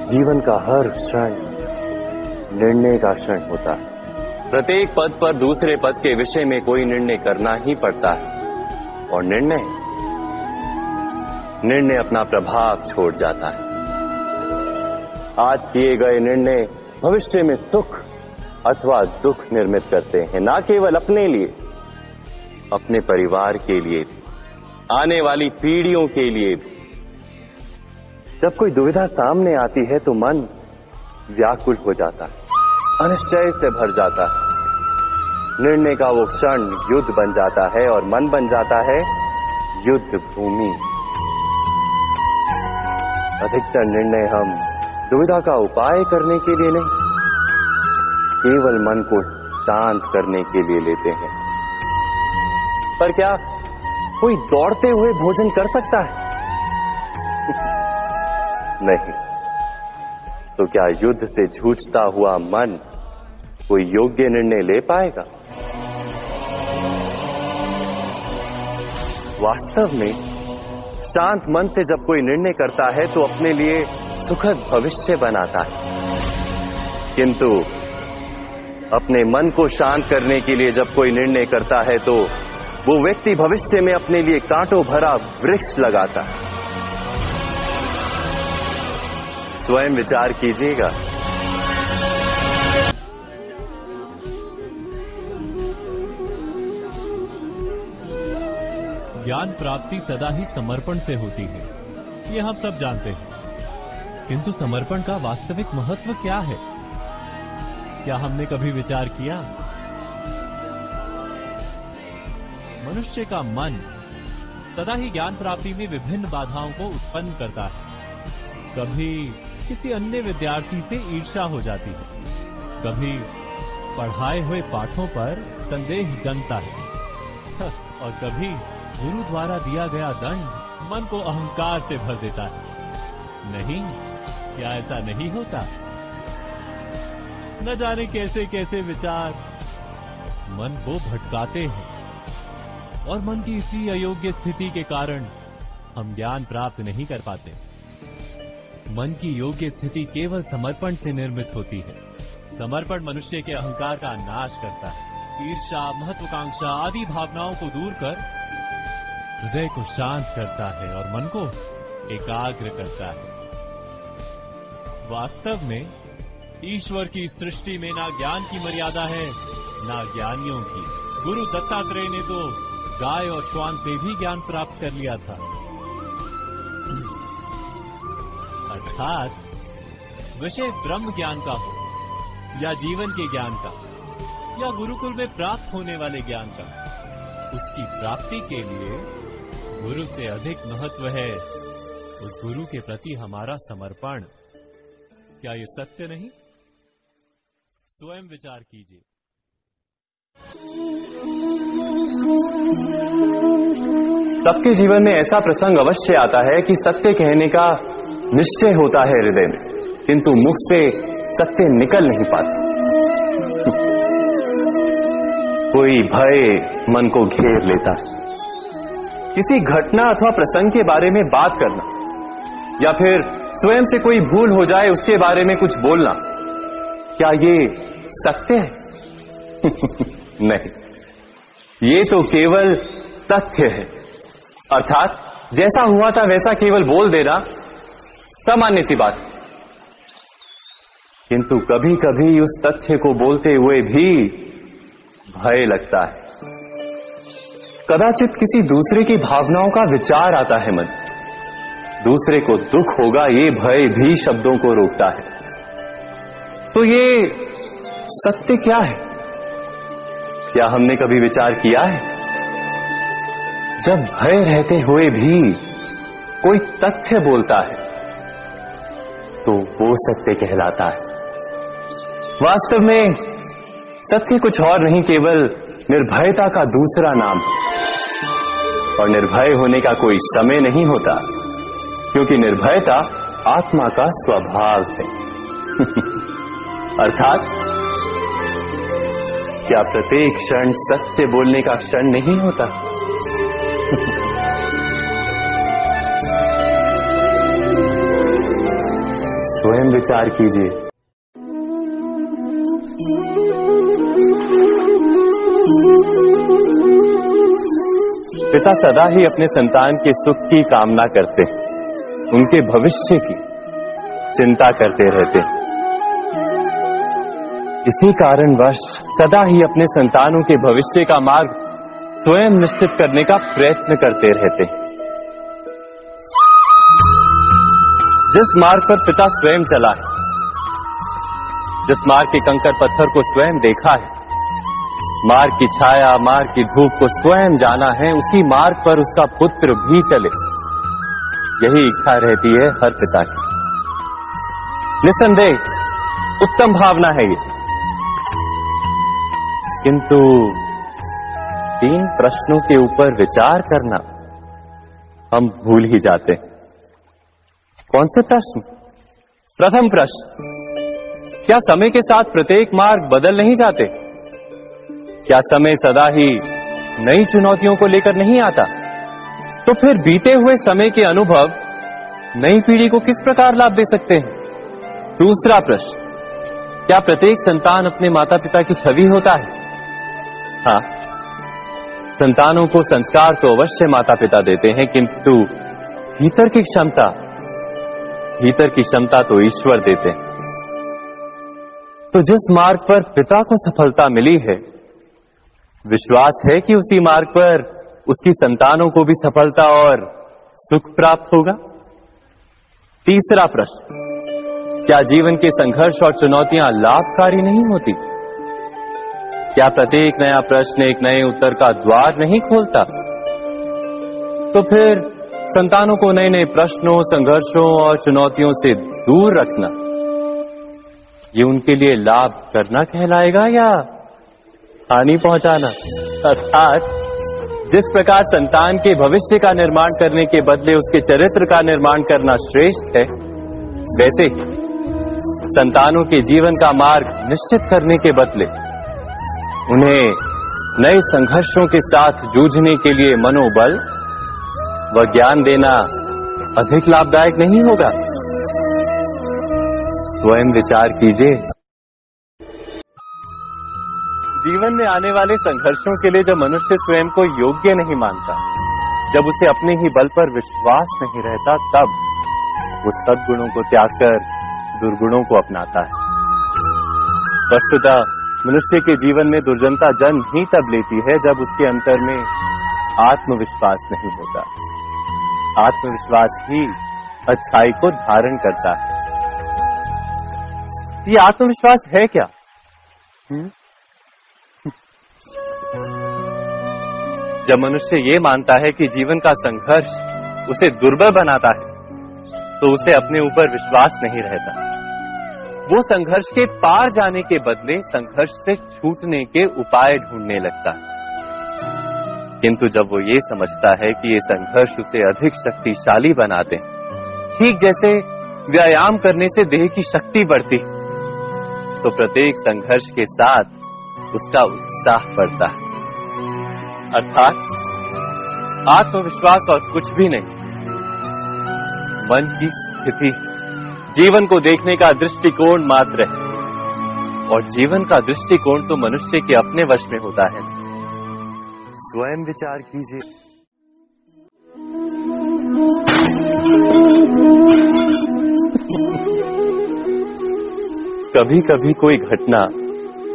जीवन का हर क्षण निर्णय का क्षण होता है। प्रत्येक पद पर दूसरे पद के विषय में कोई निर्णय करना ही पड़ता है और निर्णय अपना प्रभाव छोड़ जाता है। आज किए गए निर्णय भविष्य में सुख अथवा दुख निर्मित करते हैं, ना केवल अपने लिए, अपने परिवार के लिए, आने वाली पीढ़ियों के लिए भी। जब कोई दुविधा सामने आती है तो मन व्याकुल हो जाता है, अनिश्चय से भर जाता है। निर्णय का वो क्षण युद्ध बन जाता है और मन बन जाता है युद्ध भूमि। अधिकतर निर्णय हम दुविधा का उपाय करने के लिए नहीं, केवल मन को शांत करने के लिए लेते हैं। पर क्या कोई दौड़ते हुए भोजन कर सकता है? नहीं। तो क्या युद्ध से जूझता हुआ मन कोई योग्य निर्णय ले पाएगा? वास्तव में शांत मन से जब कोई निर्णय करता है तो अपने लिए सुखद भविष्य बनाता है। किंतु अपने मन को शांत करने के लिए जब कोई निर्णय करता है तो वो व्यक्ति भविष्य में अपने लिए कांटों भरा वृक्ष लगाता है। स्वयं विचार कीजिएगा। ज्ञान प्राप्ति सदा ही समर्पण से होती है, ये हम सब जानते हैं। किंतु समर्पण का वास्तविक महत्व क्या है? क्या हमने कभी विचार किया? मनुष्य का मन सदा ही ज्ञान प्राप्ति में विभिन्न बाधाओं को उत्पन्न करता है। कभी किसी अन्य विद्यार्थी से ईर्ष्या हो जाती है, कभी पढ़ाए हुए पाठों पर संदेह जमता है और कभी गुरु द्वारा दिया गया दंड मन को अहंकार से भर देता है। नहीं, क्या ऐसा नहीं होता? न जाने कैसे कैसे विचार मन को भटकाते हैं और मन की इसी अयोग्य स्थिति के कारण हम ज्ञान प्राप्त नहीं कर पाते। मन की योग्य स्थिति केवल समर्पण से निर्मित होती है। समर्पण मनुष्य के अहंकार का नाश करता है, ईर्ष्या, महत्वाकांक्षा आदि भावनाओं को दूर कर हृदय को शांत करता है और मन को एकाग्र करता है। वास्तव में ईश्वर की सृष्टि में ना ज्ञान की मर्यादा है, ना ज्ञानियों की। गुरु दत्तात्रेय ने तो गाय और श्वान से भी ज्ञान प्राप्त कर लिया था। अर्थात विषय ब्रह्म ज्ञान का हो या जीवन के ज्ञान का या गुरुकुल में प्राप्त होने वाले ज्ञान का, उसकी प्राप्ति के लिए गुरु से अधिक महत्व है उस गुरु के प्रति हमारा समर्पण। क्या ये सत्य नहीं? स्वयं विचार कीजिए। सबके जीवन में ऐसा प्रसंग अवश्य आता है कि सत्य कहने का निश्चय होता है हृदय में, किंतु मुख से सत्य निकल नहीं पाता। कोई भय मन को घेर लेता है। किसी घटना अथवा प्रसंग के बारे में बात करना या फिर स्वयं से कोई भूल हो जाए उसके बारे में कुछ बोलना, क्या ये सत्य है? नहीं, ये तो केवल तथ्य है। अर्थात जैसा हुआ था वैसा केवल बोल देना सामान्य सी बात है। किंतु कभी कभी उस तथ्य को बोलते हुए भी भय लगता है। कदाचित किसी दूसरे की भावनाओं का विचार आता है मन, दूसरे को दुख होगा ये भय भी शब्दों को रोकता है। तो ये सत्य क्या है? क्या हमने कभी विचार किया है? जब भय रहते हुए भी कोई तथ्य बोलता है तो वो सत्य कहलाता है। वास्तव में सत्य कुछ और नहीं, केवल निर्भयता का दूसरा नाम है। और निर्भय होने का कोई समय नहीं होता, क्योंकि निर्भयता आत्मा का स्वभाव है। अर्थात क्या प्रत्येक क्षण सत्य बोलने का क्षण नहीं होता? स्वयं विचार कीजिए। पिता सदा ही अपने संतान के सुख की कामना करते, उनके भविष्य की चिंता करते रहते। इसी कारणवश सदा ही अपने संतानों के भविष्य का मार्ग स्वयं निश्चित करने का प्रयत्न करते रहते। जिस मार्ग पर पिता स्वयं चला है, जिस मार्ग के कंकड़ पत्थर को स्वयं देखा है, मार्ग की छाया, मार्ग की धूप को स्वयं जाना है, उसी मार्ग पर उसका पुत्र भी चले, यही इच्छा रहती है हर पिता की। निसंदेह उत्तम भावना है ये, किंतु 3 प्रश्नों के ऊपर विचार करना हम भूल ही जाते हैं। कौन से प्रश्न? प्रथम प्रश्न, क्या समय के साथ प्रत्येक मार्ग बदल नहीं जाते? क्या समय सदा ही नई चुनौतियों को लेकर नहीं आता? तो फिर बीते हुए समय के अनुभव नई पीढ़ी को किस प्रकार लाभ दे सकते हैं? दूसरा प्रश्न, क्या प्रत्येक संतान अपने माता पिता की छवि होता है? हाँ, संतानों को संस्कार तो अवश्य माता पिता देते हैं, किंतु भीतर की क्षमता तो ईश्वर देते हैं। तो जिस मार्ग पर पिता को सफलता मिली है, विश्वास है कि उसी मार्ग पर उसकी संतानों को भी सफलता और सुख प्राप्त होगा। तीसरा प्रश्न, क्या जीवन के संघर्ष और चुनौतियां लाभकारी नहीं होती? क्या प्रत्येक नया प्रश्न एक नए उत्तर का द्वार नहीं खोलता? तो फिर संतानों को नए नए प्रश्नों, संघर्षों और चुनौतियों से दूर रखना, ये उनके लिए लाभ करना कहलाएगा या हानि पहुंचाना? अर्थात जिस प्रकार संतान के भविष्य का निर्माण करने के बदले उसके चरित्र का निर्माण करना श्रेष्ठ है, वैसे संतानों के जीवन का मार्ग निश्चित करने के बदले उन्हें नए संघर्षों के साथ जूझने के लिए मनोबल व ज्ञान देना अधिक लाभदायक नहीं होगा? स्वयं विचार कीजिए। जीवन में आने वाले संघर्षों के लिए जब मनुष्य स्वयं को योग्य नहीं मानता, जब उसे अपने ही बल पर विश्वास नहीं रहता, तब वो सद्गुणों को त्याग कर दुर्गुणों को अपनाता है। वस्तुतः मनुष्य के जीवन में दुर्जनता जन्म ही तब लेती है जब उसके अंतर में आत्मविश्वास नहीं होता। आत्मविश्वास ही अच्छाई को धारण करता है। ये आत्मविश्वास है क्या? जब मनुष्य ये मानता है कि जीवन का संघर्ष उसे दुर्बल बनाता है, तो उसे अपने ऊपर विश्वास नहीं रहता। वो संघर्ष के पार जाने के बदले संघर्ष से छूटने के उपाय ढूंढने लगता है। किंतु जब वो ये समझता है कि ये संघर्ष उसे अधिक शक्तिशाली बनाते हैं, ठीक जैसे व्यायाम करने से देह की शक्ति बढ़ती, तो प्रत्येक संघर्ष के साथ उसका उत्साह बढ़ता है। अर्थात आत्मविश्वास और कुछ भी नहीं, मन की स्थिति, जीवन को देखने का दृष्टिकोण मात्र है। और जीवन का दृष्टिकोण तो मनुष्य के अपने वश में होता है। स्वयं विचार कीजिए। कभी कभी कोई घटना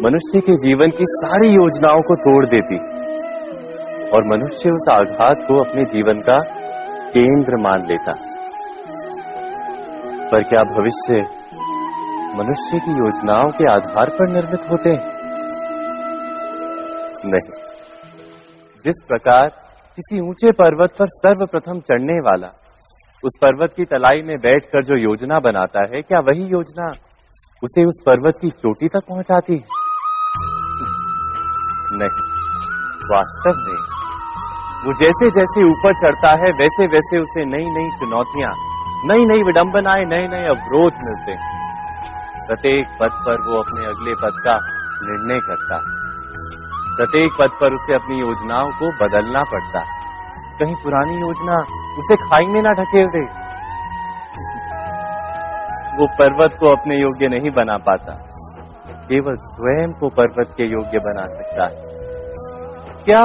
मनुष्य के जीवन की सारी योजनाओं को तोड़ देती और मनुष्य उस आघात को अपने जीवन का केंद्र मान लेता। पर क्या भविष्य मनुष्य की योजनाओं के आधार पर निर्मित होते हैं? नहीं। जिस प्रकार किसी ऊंचे पर्वत पर सर्वप्रथम चढ़ने वाला उस पर्वत की तलाई में बैठकर जो योजना बनाता है, क्या वही योजना उसे उस पर्वत की चोटी तक पहुंचाती है? नहीं। वास्तव में वो जैसे जैसे ऊपर चढ़ता है, वैसे वैसे उसे नई नई चुनौतियां, नई नई विडंबनाएं, नए नए अवरोध मिलते हैं। प्रत्येक पद पर वो अपने अगले पद का निर्णय करता है। प्रत्येक पद पर उसे अपनी योजनाओं को बदलना पड़ता है। कहीं पुरानी योजना उसे खाई में ना ढकेल दे। वो पर्वत को अपने योग्य नहीं बना पाता, केवल स्वयं को पर्वत के योग्य बना सकता है। क्या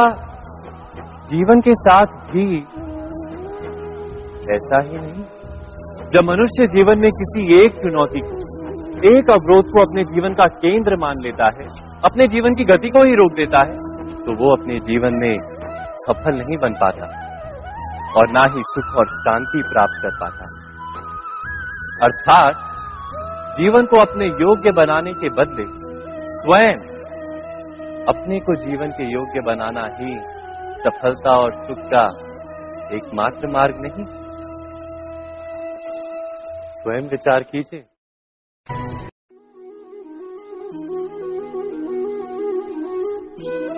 जीवन के साथ भी ऐसा ही नहीं? जब मनुष्य जीवन में किसी एक चुनौती को, एक अवरोध को अपने जीवन का केंद्र मान लेता है, अपने जीवन की गति को ही रोक देता है, तो वो अपने जीवन में सफल नहीं बन पाता और ना ही सुख और शांति प्राप्त कर पाता। अर्थात जीवन को अपने योग्य बनाने के बदले स्वयं अपने को जीवन के योग्य बनाना ही सफलता और सुख का एकमात्र मार्ग नहीं। स्वयं विचार कीजिए।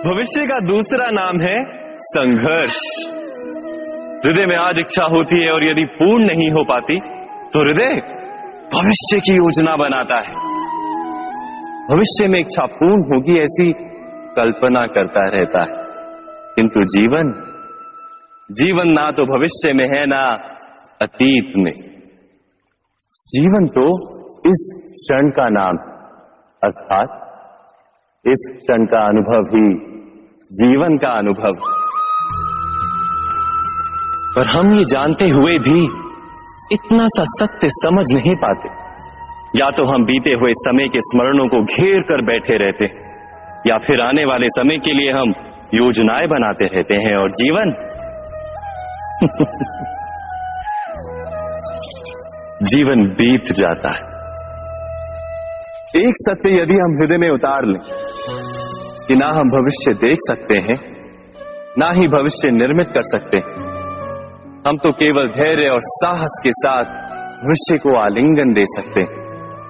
भविष्य का दूसरा नाम है संघर्ष। हृदय में आज इच्छा होती है और यदि पूर्ण नहीं हो पाती तो हृदय भविष्य की योजना बनाता है। भविष्य में इच्छा पूर्ण होगी ऐसी कल्पना करता रहता है, किंतु जीवन ना तो भविष्य में है ना अतीत में। जीवन तो इस क्षण का नाम, अर्थात इस क्षण का अनुभव ही जीवन का अनुभव। पर हम ये जानते हुए भी इतना सा सत्य समझ नहीं पाते। या तो हम बीते हुए समय के स्मरणों को घेर कर बैठे रहते हैं, या फिर आने वाले समय के लिए हम योजनाएं बनाते रहते हैं और जीवन जीवन बीत जाता है। एक सत्य यदि हम हृदय में उतार लें कि ना हम भविष्य देख सकते हैं, ना ही भविष्य निर्मित कर सकते हैं, हम तो केवल धैर्य और साहस के साथ भविष्य को आलिंगन दे सकते हैं,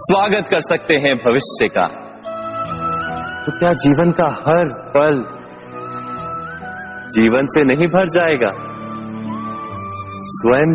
स्वागत कर सकते हैं भविष्य का। तो क्या जीवन का हर पल जीवन से नहीं भर जाएगा? स्वयं